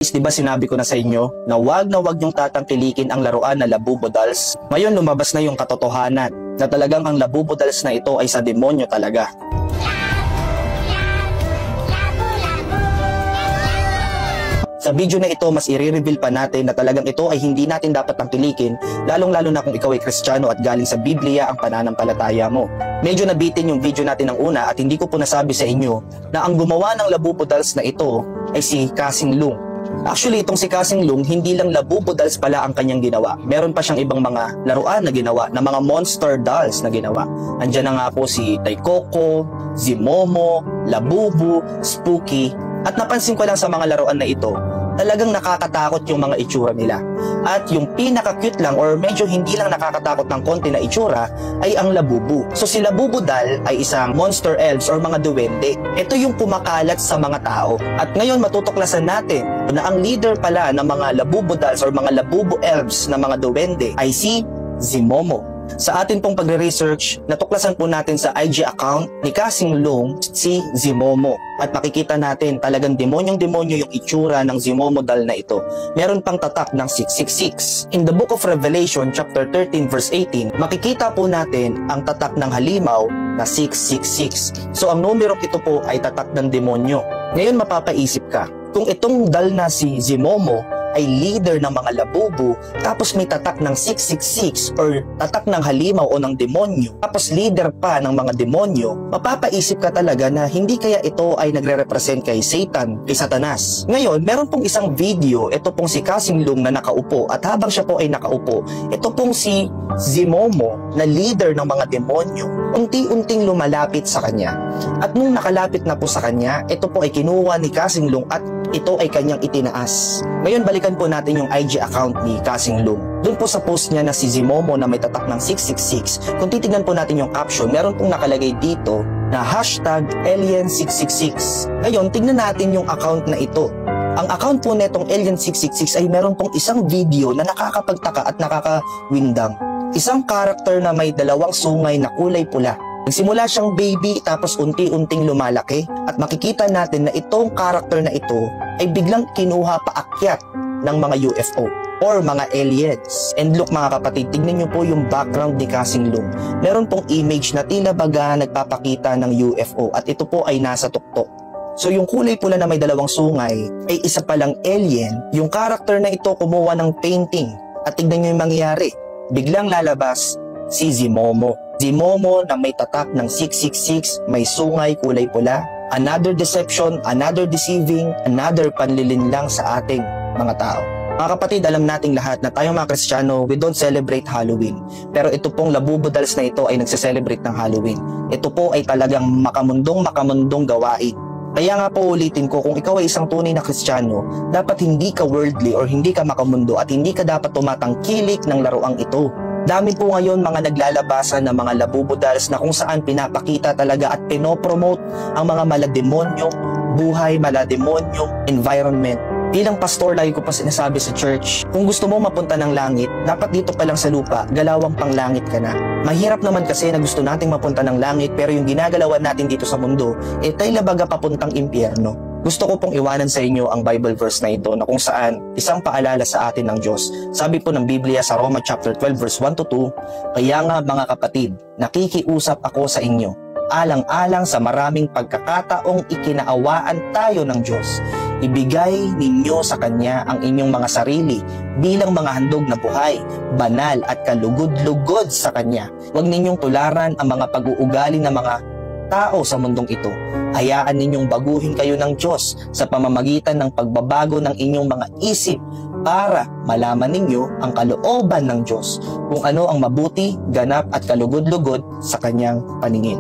Di ba sinabi ko na sa inyo na wag niyong tatangkilikin ang laruan na Labubo Dolls? Ngayon lumabas na yung katotohanan na talagang ang Labubo Dolls na ito ay sa demonyo talaga. Sa video na ito, mas i-reveal pa natin na talagang ito ay hindi natin dapat tangkilikin, lalong-lalo na kung ikaw ay Kristiyano at galing sa Biblia ang pananampalataya mo. Medyo nabitin yung video natin ng una at hindi ko po nasabi sa inyo na ang gumawa ng Labubo Dolls na ito ay si Kasing Lung. Actually, itong si Kasing Lung, hindi lang Labubo Dolls pala ang kanyang ginawa. Meron pa siyang ibang mga laruan na ginawa, na mga monster dolls na ginawa. Andiyan na nga po si Taikoko, Zimomo, Labubu, Spooky. At napansin ko lang sa mga laruan na ito, talagang nakakatakot yung mga itsura nila. At yung pinaka-cute lang or medyo hindi lang nakakatakot ng konti na itsura ay ang Labubu. So si Labubu doll ay isang monster elves or mga duwende. Ito yung kumakalat sa mga tao. At ngayon matutuklasan natin na ang leader pala ng mga Labubu dolls or mga Labubu elves na mga duwende ay si Zimomo. Sa atin pong pagre-research, natuklasan po natin sa IG account ni Kasing Lung si Zimomo. At makikita natin talagang demonyong-demonyo yung itsura ng Zimomo doll na ito. Meron pang tatak ng 666. In the book of Revelation chapter 13 verse 18, makikita po natin ang tatak ng halimaw na 666. So ang numerong ito po ay tatak ng demonyo. Ngayon mapapaisip ka, kung itong doll na si Zimomo ay leader ng mga Labubu, tapos may tatak ng 666 or tatak ng halimaw o ng demonyo, tapos leader pa ng mga demonyo, mapapaisip ka talaga na hindi kaya ito ay nagre-represent kay Satan, kay Satanas. Ngayon, meron pong isang video, ito pong si Kasing Lung na nakaupo, at habang siya po ay nakaupo, ito pong si Zimomo na leader ng mga demonyo, unti-unting lumalapit sa kanya. At nung nakalapit na po sa kanya, ito po ay kinuha ni Kasing Lung at ito ay kanyang itinaas. Ngayon balikan po natin yung IG account ni Kasing Lung. Doon po sa post niya na si Zimomo na may tatak ng 666, kung titignan po natin yung caption, meron pong nakalagay dito na #Alien666. Ngayon, tignan natin yung account na ito. Ang account po netong Alien666 ay meron pong isang video na nakakapagtaka at nakakawindang. Isang karakter na may dalawang sungay na kulay pula. Nagsimula siyang baby tapos unti-unting lumalaki at makikita natin na itong karakter na ito ay biglang kinuha paakyat ng mga UFO or mga aliens. And look mga kapatid, tignan nyo po yung background ni Kasing Lung. Meron pong image na tila baga nagpapakita ng UFO at ito po ay nasa tuktok. So yung kulay pula na may dalawang sungay ay isa palang alien. Yung karakter na ito kumuha ng painting at tignan nyo yung mangyayari. Biglang lalabas si Zimomo. Zimomo na may tatak ng 666, may sungay kulay pula. Another deception, another deceiving, another panlilinlang sa ating mga tao. Mga kapatid, alam nating lahat na tayong mga Kristiyano, we don't celebrate Halloween. Pero ito pong Labubo Dolls na ito ay nagse-celebrate ng Halloween. Ito po ay talagang makamundong gawain. Kaya nga po ulitin ko, kung ikaw ay isang tunay na Kristiyano, dapat hindi ka worldly or hindi ka makamundo at hindi ka dapat tumatangkilik ng laruang ito. Dami po ngayon mga naglalabasan ng mga Labubo Dolls na kung saan pinapakita talaga at pinopromote ang mga malademonyong buhay, malademonyong environment. Bilang pastor, lagi ko pa sinasabi sa church, kung gusto mo mapunta ng langit, dapat dito pa lang sa lupa, galawang pang langit ka na. Mahirap naman kasi na gusto nating mapunta ng langit pero yung ginagalawan natin dito sa mundo, tayo labaga papuntang impyerno. Gusto ko pong iwanan sa inyo ang Bible verse na ito na kung saan isang paalala sa atin ng Diyos. Sabi po ng Biblia sa Roma chapter 12 verse 1-2, "Kaya nga mga kapatid, nakikiusap ako sa inyo, alang-alang sa maraming pagkakataong ikinaawaan tayo ng Diyos. Ibigay ninyo sa Kanya ang inyong mga sarili bilang mga handog na buhay, banal at kalugod-lugod sa Kanya. Huwag ninyong tularan ang mga pag-uugali ng mga tao sa mundong ito. Hayaan ninyong baguhin kayo ng Diyos sa pamamagitan ng pagbabago ng inyong mga isip para malaman ninyo ang kalooban ng Diyos, kung ano ang mabuti, ganap at kalugod-lugod sa Kanyang paningin."